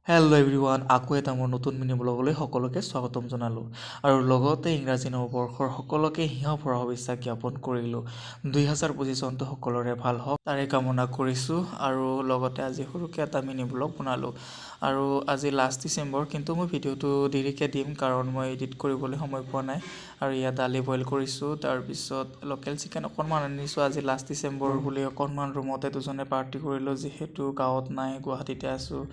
Hello' everyone, আকৌ এটা মোৰ নতুন মিনি ব্লগলৈ সকলোকে স্বাগতম জনালোঁ আৰু লগতে ইংৰাজী নৱবৰ্ষৰ সকলোকে সিংহভৰা শুভেচ্ছা জ্ঞাপন কৰিলোঁ। 2025 চনটো সকলোৰে ভাল হওক তাৰে কামনা কৰিছোঁ আৰু লগতে আজি সৰুকৈ এটা মিনি ব্লগ বনালোঁ। আৰু আজি লাষ্ট ডিচেম্বৰ, কিন্তু মই ভিডিঅ'টো দেৰিকৈ দিম কাৰণ মই এডিট কৰিবলৈ সময় পোৱা নাই। আৰু ইয়াত দালি বইল কৰিছোঁ, তাৰপিছত লোকেল চিকেন অকণমান আনিছোঁ। আজি লাষ্ট ডিচেম্বৰ বুলি অকণমান ৰুমতে দুজনে পাৰ্টি কৰিলোঁ, যিহেতু গাঁৱত নাই, গুৱাহাটীতে আছোঁ।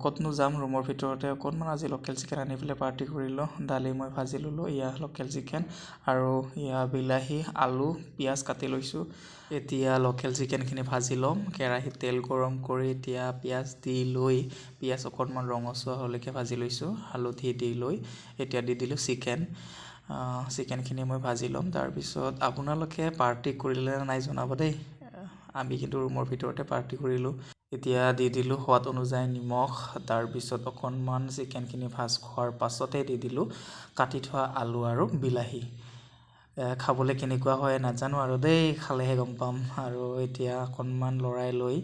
ক'তনো যাম, ৰুমৰ ভিতৰতে অকণমান আজি লোকেল চিকেন আনি পেলাই পাৰ্টি কৰিলোঁ। দালি মই ভাজি ল'লোঁ, এয়া লোকেল চিকেন আৰু এয়া বিলাহী, আলু, পিঁয়াজ কাটি লৈছোঁ। এতিয়া লোকেল চিকেনখিনি ভাজি ল'ম। কেৰাহীত তেল গৰম কৰি এতিয়া পিঁয়াজ দি লৈ পিঁয়াজ অকণমান ৰঙচুৱা হ'লৈকে ভাজি লৈছোঁ। হালধি দি লৈ এতিয়া দি দিলোঁ চিকেনখিনি মই ভাজি ল'ম। তাৰপিছত আপোনালোকে পাৰ্টি কৰিলে নে নাই জনাব দেই। আমি কিন্তু ৰুমৰ ভিতৰতে পাৰ্টি কৰিলোঁ। এতিয়া দি দিলোঁ সোৱাদ অনুযায়ী নিমখ, তাৰপিছত অকণমান চিকেনখিনি ভাজ খোৱাৰ পাছতে দি দিলোঁ কাটি থোৱা আলু আৰু বিলাহী। খাবলৈ কেনেকুৱা হয় নাজানো আৰু দেই, খালেহে গম পাম। আৰু এতিয়া অকণমান লৰাই লৈ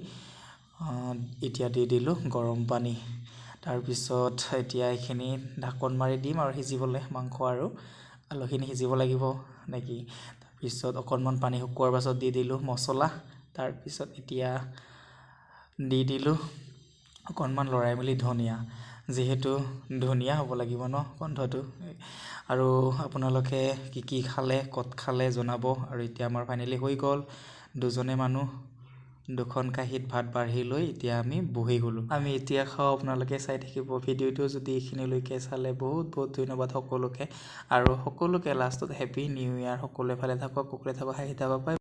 এতিয়া দি দিলোঁ গৰম পানী। তাৰপিছত এতিয়া এইখিনি ঢাকোন মাৰি দিম আৰু সিজিবলৈ, মাংস আৰু আলুখিনি সিজিব লাগিব নেকি। তাৰপিছত অকণমান পানী শুকোৱাৰ পাছত দি দিলোঁ মছলা। তাৰপিছত এতিয়া দি দিলোঁ অকণমান লৰাই মেলি ধনিয়া, যিহেতু ধনিয়া হ'ব লাগিব ন গোন্ধটো। আৰু আপোনালোকে কি খালে, ক'ত খালে জনাব। আৰু এতিয়া আমাৰ ফাইনেলি হৈ গ'ল। দুজনে মানুহ, দুখন কাঁহীত ভাত বাঢ়ি লৈ এতিয়া আমি বহি গ'লোঁ। আমি এতিয়া খাওঁ, আপোনালোকে চাই থাকিব ভিডিঅ'টো। যদি এইখিনিলৈকে চালে বহুত বহুত ধন্যবাদ সকলোকে। আৰু সকলোকে লাষ্টত হেপী নিউ ইয়াৰ। সকলোৱে ভালে থাকক, কুশলে থাকক, হাঁহি থাকক।